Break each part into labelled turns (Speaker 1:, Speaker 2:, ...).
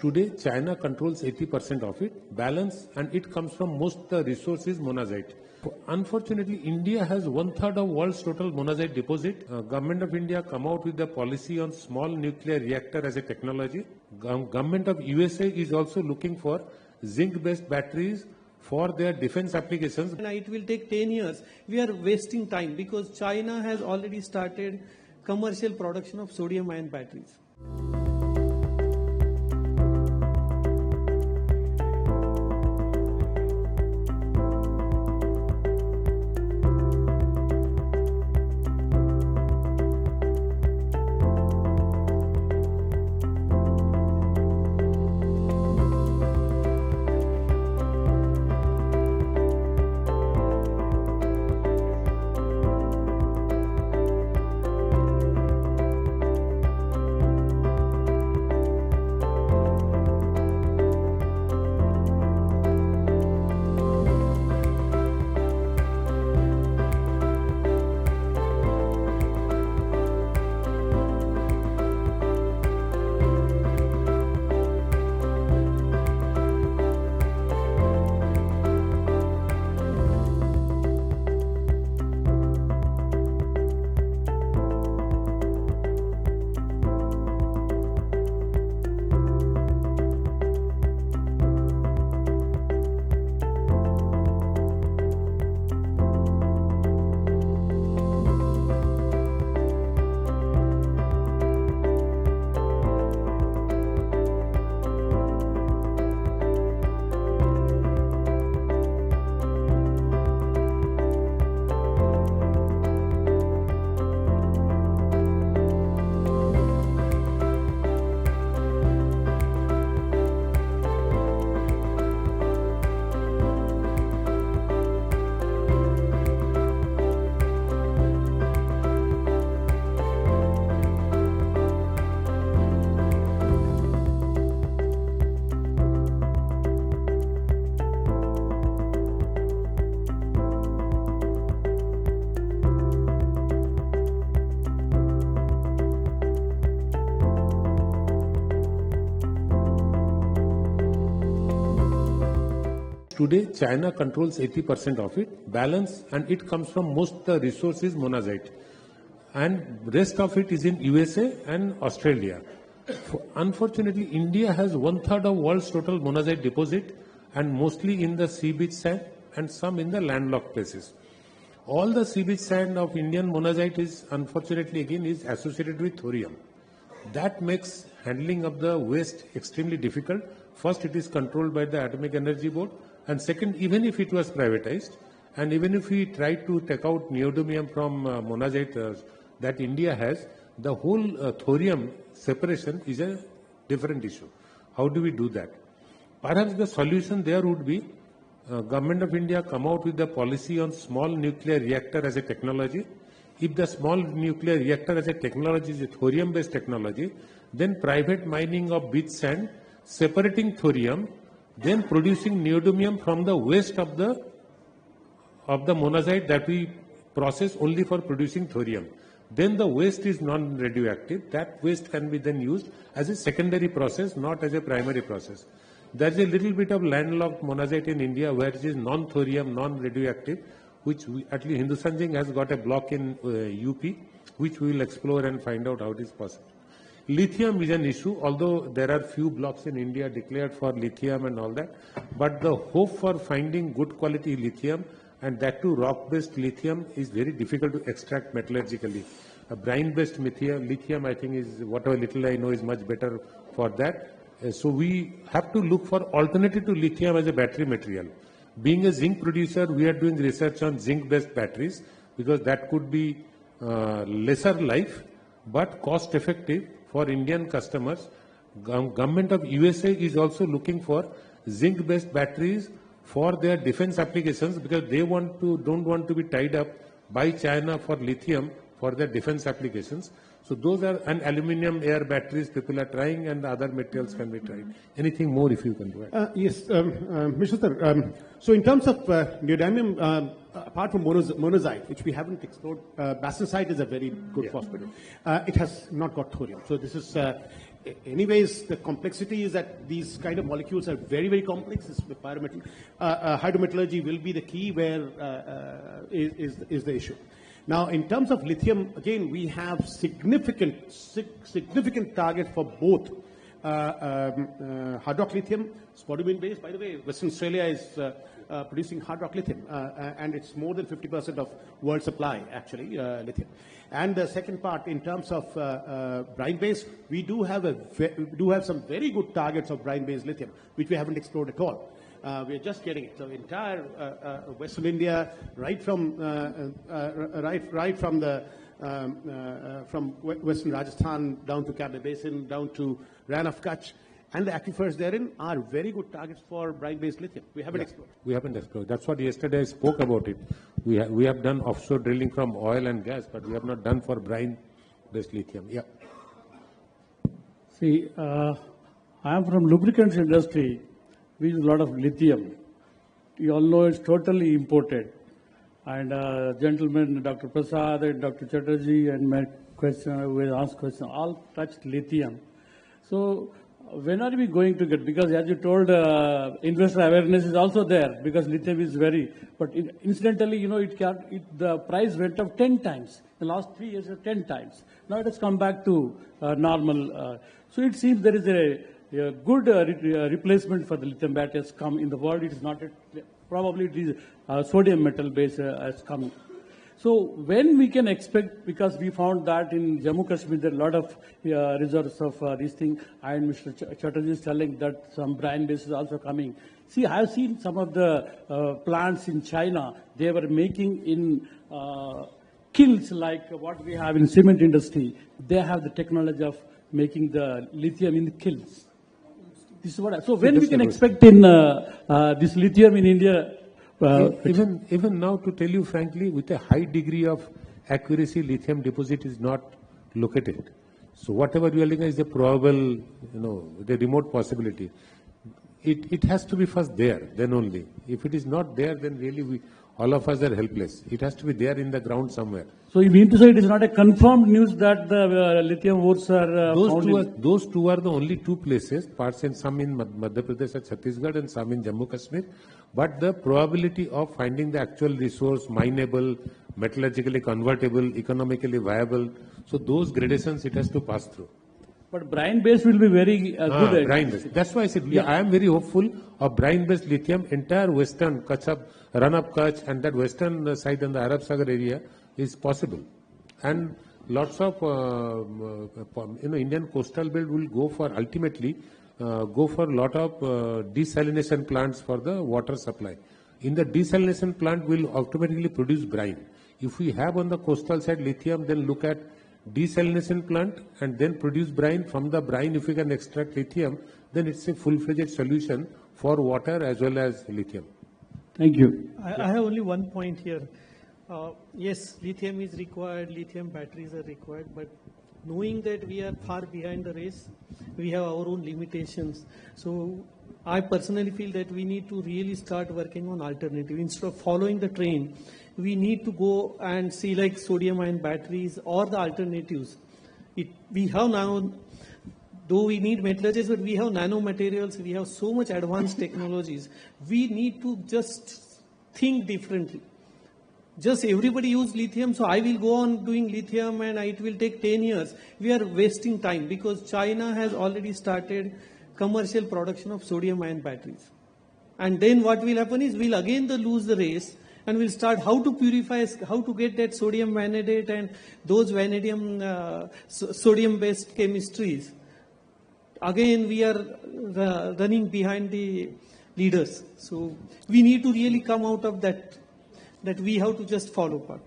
Speaker 1: Today, China controls 80% of it, balance, and it comes from most the resources monazite. Unfortunately, India has 1/3 of world's total monazite deposit. Government of India come out with the policy on small nuclear reactor as a technology. Government of USA is also looking for zinc-based batteries for their defense applications.
Speaker 2: And it will take 10 years. We are wasting time because China has already started commercial production of sodium-ion batteries.
Speaker 1: Today, China controls 80% of it, balance, and it comes from most the resources monazite. And rest of it is in USA and Australia. Unfortunately, India has 1/3 of world's total monazite deposit, and mostly in the sea beach sand and some in the landlocked places. All the sea beach sand of Indian monazite is unfortunately again is associated with thorium. That makes handling of the waste extremely difficult. First, it is controlled by the Atomic Energy Board, and second, even if it was privatized, and even if we try to take out neodymium from monazite that India has, the whole thorium separation is a different issue. How do we do that? Perhaps the solution there would be Government of India come out with the policy on small nuclear reactor as a technology. If the small nuclear reactor as a technology is a thorium-based technology, then private mining of beach sand, separating thorium, then producing neodymium from the waste of the monazite that we process only for producing thorium. Then the waste is non-radioactive. That waste can be then used as a secondary process, not as a primary process. There is a little bit of landlocked monazite in India where it is non-thorium, non-radioactive, which at least Hindustan Zinc has got a block in UP, which we will explore and find out how it is possible. Lithium is an issue, although there are few blocks in India declared for lithium and all that. But the hope for finding good quality lithium, and that too rock-based lithium, is very difficult to extract metallurgically. A brine-based lithium, I think, is whatever little I know is much better for that. So we have to look for alternative to lithium as a battery material. Being a zinc producer, we are doing research on zinc-based batteries because that could be lesser life but cost-effective for Indian customers. Government of USA is also looking for zinc-based batteries for their defense applications because they don't want to be tied up by China for lithium for their defense applications. So those are, and aluminium air batteries people are trying, and other materials can be tried. Anything more if you can do it?
Speaker 3: Yes, Mr. Sir, so in terms of neodymium, apart from monazite, which we haven't explored, bastnasite is a very good phosphate. It has not got thorium. So this is, anyways, the complexity is that these kind of molecules are very, very complex. Hydrometallurgy will be the key where is the issue. Now, in terms of lithium, again, we have significant targets for both hard rock lithium, spodumene-based. By the way, Western Australia is producing hard rock lithium, and it's more than 50% of world supply, actually, lithium. And the second part, in terms of brine-based, we do have some very good targets of brine-based lithium, which we haven't explored at all. We are just getting it. So entire Western India, right from Western Rajasthan down to Kabwe Basin, down to Ran of Kutch, and the aquifers therein are very good targets for brine-based lithium. We haven't explored.
Speaker 1: We haven't explored. That's what yesterday I spoke about it. We have done offshore drilling from oil and gas, but we have not done for brine-based lithium. Yeah.
Speaker 4: See, I am from lubricants industry. We use a lot of lithium. You all know it's totally imported. And gentlemen, Dr. Prasad and Dr. Chatterjee and my question, we asked question, all touched lithium. So when are we going to get, because as you told, investor awareness is also there because lithium is very, but incidentally, you know, the price went up 10 times. The last 3 years, 10 times. Now it has come back to normal. So it seems there is a good replacement for the lithium battery has come in the world. It is not, probably it is sodium metal base has come. So when we can expect, because we found that in Jammu Kashmir there are a lot of reserves of this thing, and Mr. Chatterjee is telling that some brine base is also coming. See, I have seen some of the plants in China, they were making in kilns like what we have in cement industry. They have the technology of making the lithium in the kilns. This is what so when we can expect in this lithium in India?
Speaker 1: Even now, to tell you frankly, with a high degree of accuracy, lithium deposit is not located. So whatever you are looking at is a probable, the remote possibility. It has to be first there, then only. If it is not there, then really all of us are helpless. It has to be there in the ground somewhere.
Speaker 4: So you mean to say it is not a confirmed news that the lithium ores are
Speaker 1: those two are the only two places, parts in some in Madhya Pradesh and Chhattisgarh and some in Jammu Kashmir. But the probability of finding the actual resource mineable, metallurgically convertible, economically viable, so those gradations it has to pass through.
Speaker 4: But brine-based will be very good.
Speaker 1: Brine-based. That's why I said I am very hopeful of brine-based lithium. Entire western Run of Kutch and that western side in the Arab Sagar area is possible. And lots of Indian coastal belt will go for ultimately go for a lot of desalination plants for the water supply. In the desalination plant will automatically produce brine. If we have on the coastal side lithium, then look at desalination plant and then produce brine. From the brine, if we can extract lithium, then it's a full-fledged solution for water as well as lithium.
Speaker 4: Thank you.
Speaker 2: I have only one point here. Yes, lithium is required, lithium batteries are required, but knowing that we are far behind the race, we have our own limitations. So I personally feel that we need to really start working on alternative. Instead of following the train, we need to go and see like sodium-ion batteries or the alternatives. We have now, though we need metallurgists, but we have nanomaterials, we have so much advanced technologies. We need to just think differently. Just everybody use lithium, so I will go on doing lithium and it will take 10 years. We are wasting time because China has already started commercial production of sodium-ion batteries. And then what will happen is we'll again lose the race and we'll start how to purify, how to get that sodium vanadate and those vanadium sodium-based chemistries. Again, we are running behind the leaders. So we need to really come out of that we have to just follow part.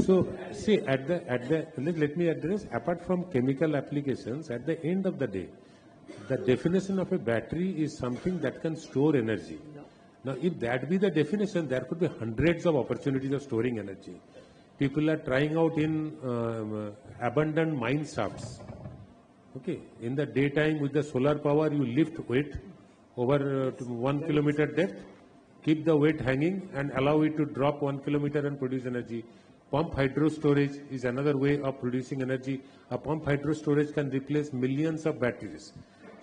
Speaker 1: So see, let me address, apart from chemical applications, at the end of the day, the definition of a battery is something that can store energy. Now, if that be the definition, there could be hundreds of opportunities of storing energy. People are trying out in abandoned mine shafts. Okay, in the daytime with the solar power, you lift weight over 1 kilometer depth, keep the weight hanging and allow it to drop 1 kilometer and produce energy. Pump hydro storage is another way of producing energy. A pump hydro storage can replace millions of batteries.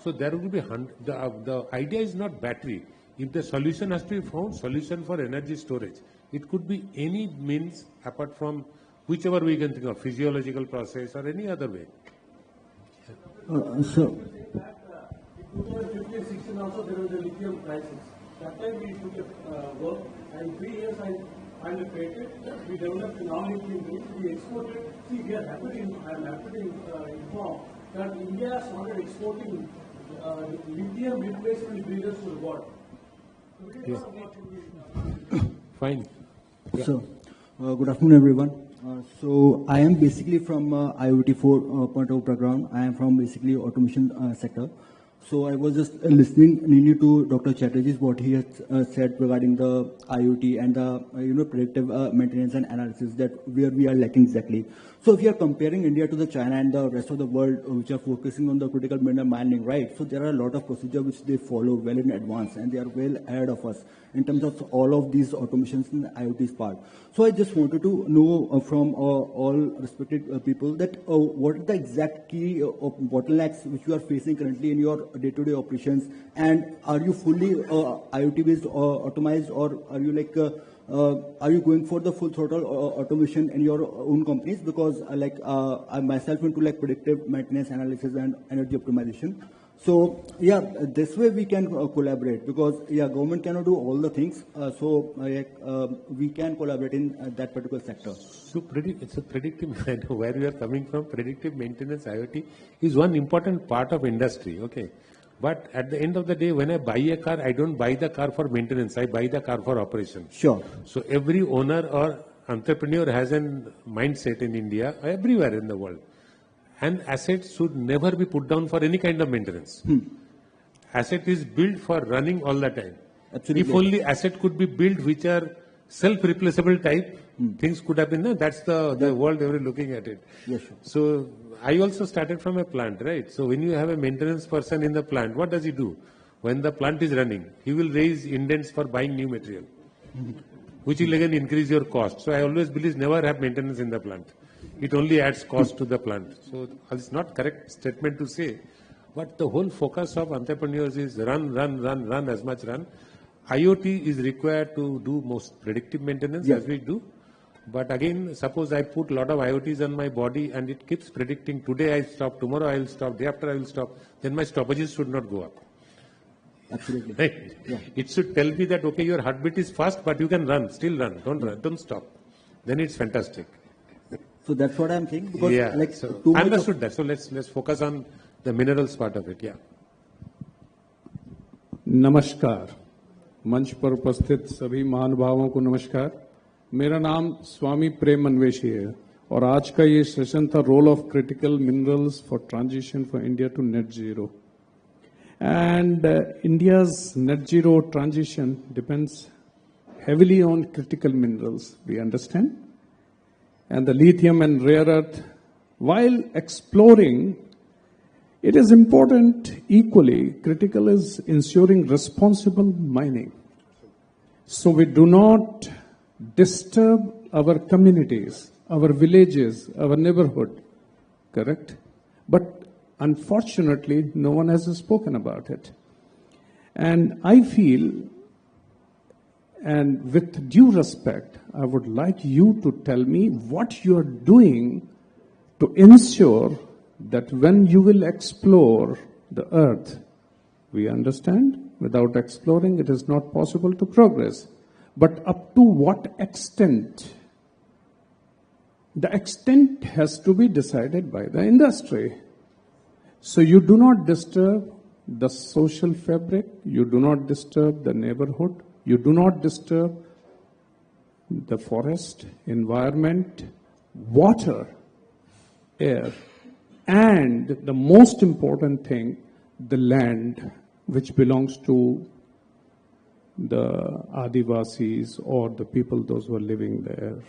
Speaker 1: So there will be, the idea is not battery. If the solution has to be found, solution for energy storage. It could be any means apart from whichever we can think of, physiological process or any other way.
Speaker 4: So, in 2015-16 also there was a lithium crisis. That time we took work, and 3 years I patent. We developed non-lithium base. We exported. See, we are happy to inform that India started exporting lithium replacement breeders to the world.
Speaker 1: Yes. Fine. Yeah.
Speaker 5: So, good afternoon, everyone. So, I am basically from IoT 4.0 background. I am from basically automation sector. So, I was just listening mainly to Dr. Chatterjee's what he has said regarding the IoT and the predictive maintenance and analysis, that where we are lacking exactly. So, if you are comparing India to the China and the rest of the world, which are focusing on the critical mineral mining, right? So, there are a lot of procedures which they follow well in advance, and they are well ahead of us in terms of all of these automations in the IoT's part. So, I just wanted to know from all respected people that what are the exact key bottlenecks which you are facing currently in your day-to-day operations, and are you fully IoT-based or automized, or are you like are you going for the full throttle automation in your own companies? Because I'm myself into like predictive maintenance analysis and energy optimization. So yeah, this way we can collaborate, because yeah, government cannot do all the things. We can collaborate in that particular sector.
Speaker 1: So it's a predictive, I know where we are coming from. Predictive maintenance IoT is one important part of industry. Okay. But at the end of the day, when I buy a car, I don't buy the car for maintenance. I buy the car for operation.
Speaker 5: Sure.
Speaker 1: So every owner or entrepreneur has a mindset in India, everywhere in the world. And assets should never be put down for any kind of maintenance. Asset is built for running all the time.
Speaker 5: Absolutely.
Speaker 1: If only asset could be built which are self-replaceable type, things could have been, that's the world we're looking at it.
Speaker 5: Yes, sure.
Speaker 1: So I also started from a plant, right? So when you have a maintenance person in the plant, what does he do? When the plant is running, he will raise indents for buying new material, which will again increase your cost. So I always believe never have maintenance in the plant. It only adds cost to the plant. So it's not correct statement to say, but the whole focus of entrepreneurs is run as much run. IoT is required to do most predictive maintenance as we do. But again, suppose I put a lot of IoTs on my body and it keeps predicting, today I stop, tomorrow I will stop, day after I will stop, then my stoppages should not go up.
Speaker 5: Absolutely.
Speaker 1: Right?
Speaker 5: Yeah.
Speaker 1: It should tell me that, okay, your heartbeat is fast, but you can run, still run, don't stop. Then it's fantastic.
Speaker 5: So that's what I'm saying. Because
Speaker 1: Yeah,
Speaker 5: like
Speaker 1: so
Speaker 5: too much
Speaker 1: understood that. So let's focus on the minerals part of it. Yeah.
Speaker 6: नमस्कार, मंच पर उपस्थित सभी महानुभावों को नमस्कार। मेरा नाम स्वामी प्रेम अन्वेशी है और आज का ये सेशन था role of critical minerals for transition for India to net zero. And India's net zero transition depends heavily on critical minerals, we understand, and the lithium and rare earth. While exploring, it is important, equally critical is ensuring responsible mining. So we do not disturb our communities, our villages, our neighborhood, correct? But unfortunately, no one has spoken about it. And I feel, and with due respect, I would like you to tell me what you are doing to ensure that when you will explore the earth, we understand without exploring it is not possible to progress. But up to what extent? The extent has to be decided by the industry. So you do not disturb the social fabric, you do not disturb the neighborhood, you do not disturb the forest, environment, water, air, and the most important thing, the land which belongs to the Adivasis or the people, those who are living there.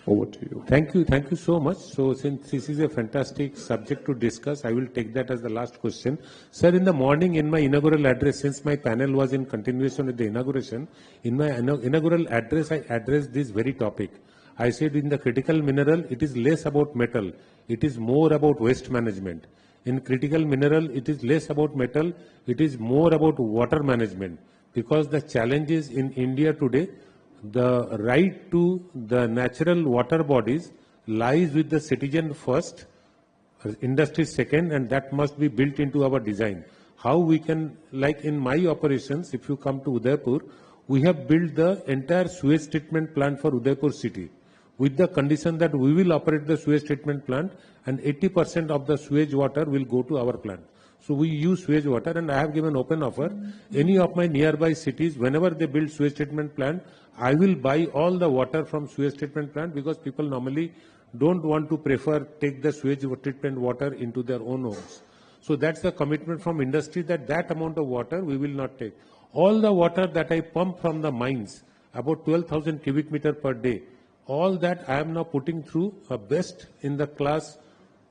Speaker 6: Over to you.
Speaker 1: Thank you so much. So since this is a fantastic subject to discuss, I will take that as the last question. Sir, in the morning in my inaugural address, since my panel was in continuation with the inauguration, in my inaugural address, I addressed this very topic. I said in the critical mineral, it is less about metal, it is more about waste management. In critical mineral, it is less about metal, it is more about water management. Because the challenges in India today, the right to the natural water bodies lies with the citizen first, industry second, and that must be built into our design. How we can, like in my operations, if you come to Udaipur, we have built the entire sewage treatment plant for Udaipur city with the condition that we will operate the sewage treatment plant and 80% of the sewage water will go to our plant. So we use sewage water, and I have given open offer. Any of my nearby cities, whenever they build sewage treatment plant, I will buy all the water from sewage treatment plant, because people normally don't want to prefer take the sewage treatment water into their own homes. So that's the commitment from industry, that that amount of water we will not take. All the water that I pump from the mines, about 12,000 cubic meter per day, all that I am now putting through a best in the class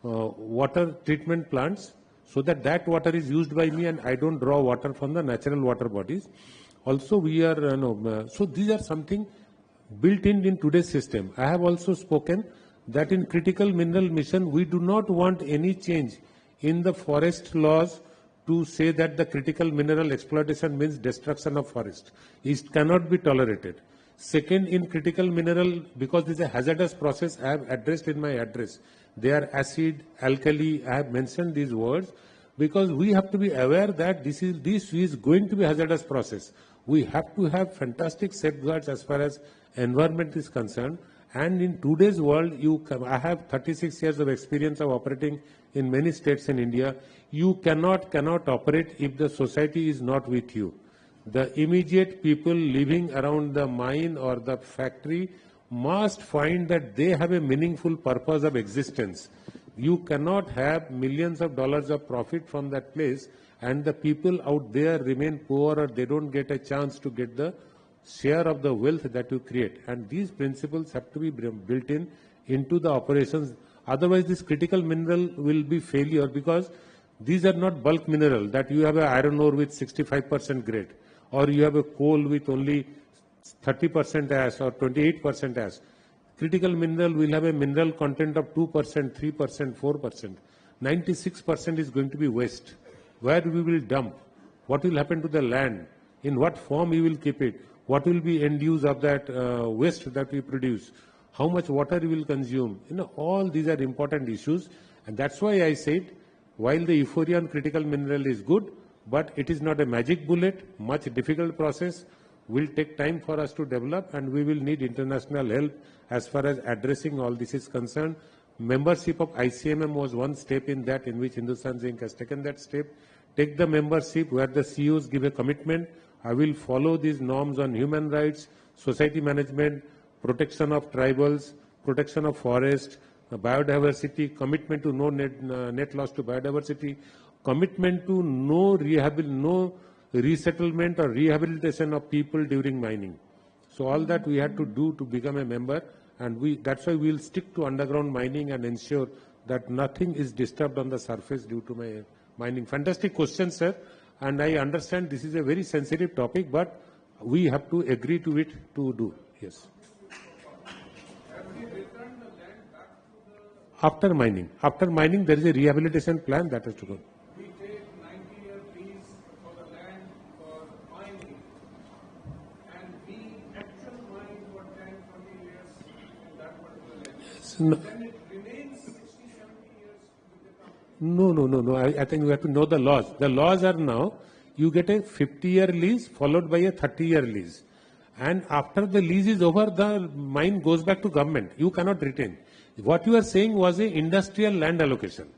Speaker 1: water treatment plants, so that that water is used by me and I don't draw water from the natural water bodies. Also we are, so these are something built in today's system. I have also spoken that in critical mineral mission, we do not want any change in the forest laws to say that the critical mineral exploitation means destruction of forest. It cannot be tolerated. Second, in critical mineral, because this is a hazardous process, I have addressed in my address. They are acid, alkali, I have mentioned these words, because we have to be aware that this is going to be a hazardous process. We have to have fantastic safeguards as far as environment is concerned. And in today's world, I have 36 years of experience of operating in many states in India. You cannot operate if the society is not with you. The immediate people living around the mine or the factory must find that they have a meaningful purpose of existence. You cannot have millions of dollars of profit from that place and the people out there remain poor, or they don't get a chance to get the share of the wealth that you create. And these principles have to be built into the operations. Otherwise, this critical mineral will be failure, because these are not bulk mineral that you have an iron ore with 65% grade, or you have a coal with only 30% ash or 28% ash. Critical mineral will have a mineral content of 2%, 3%, 4%. 96% is going to be waste. Where we will dump? What will happen to the land? In what form we will keep it? What will be end use of that waste that we produce? How much water we will consume? All these are important issues. And that's why I said, while the euphoria on critical mineral is good, but it is not a magic bullet, much difficult process, will take time for us to develop, and we will need international help as far as addressing all this is concerned. Membership of ICMM was one step in that, in which Hindustan Zinc has taken that step. Take the membership where the CEOs give a commitment. I will follow these norms on human rights, society management, protection of tribals, protection of forest, biodiversity, commitment to no net loss to biodiversity, commitment to no resettlement or rehabilitation of people during mining. So all that we had to do to become a member, and that's why we will stick to underground mining and ensure that nothing is disturbed on the surface due to my mining. Fantastic question, sir. And I understand this is a very sensitive topic, but we have to agree to it to do. Yes. After mining, there is a rehabilitation plan that has to go.
Speaker 6: We take 90-year lease for the land for mining, and we actual mine for 10, 20 years in that particular land. Then it remains 60, 70 years with the company.
Speaker 1: No. I think we have to know the laws. The laws are now, you get a 50-year lease followed by a 30-year lease. And after the lease is over, the mine goes back to government. You cannot retain. What you are saying was a industrial land allocation.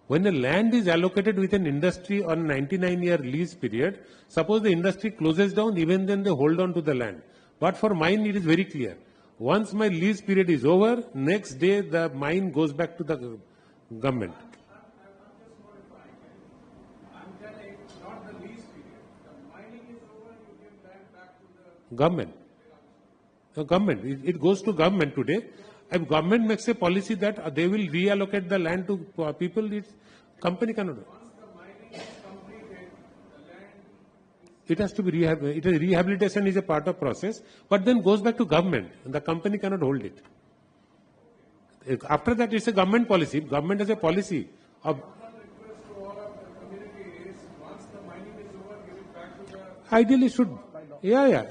Speaker 1: When the land is allocated with an industry on 99-year lease period, suppose the industry closes down, even then they hold on to the land. But for mine, it is very clear. Once my lease period is over, next day the mine goes back to the government.
Speaker 6: I'm telling not the lease period. The mining is over, you give land back to the
Speaker 1: Government. The government. It goes to government today. If government makes a policy that they will reallocate the land to people, company cannot do.
Speaker 6: Once the mining is completed, the land
Speaker 1: It has to be rehabilitation is a part of process, but then goes back to government. The company cannot hold it. After that, it's a government policy. Government has a policy of. Ideally should. Yeah.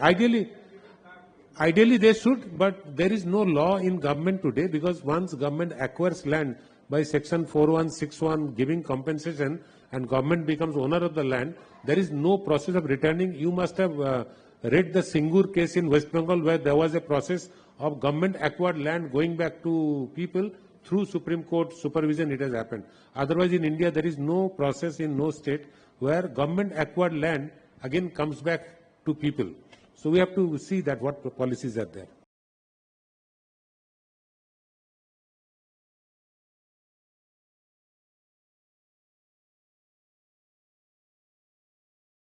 Speaker 1: Ideally they should, but there is no law in government today, because once government acquires land by section 4161 giving compensation and government becomes owner of the land, there is no process of returning. You must have read the Singur case in West Bengal, where there was a process of government acquired land going back to people through Supreme Court supervision. It has happened. Otherwise in India there is no process in no state where government acquired land again comes back to people. So we have to see that what policies are there.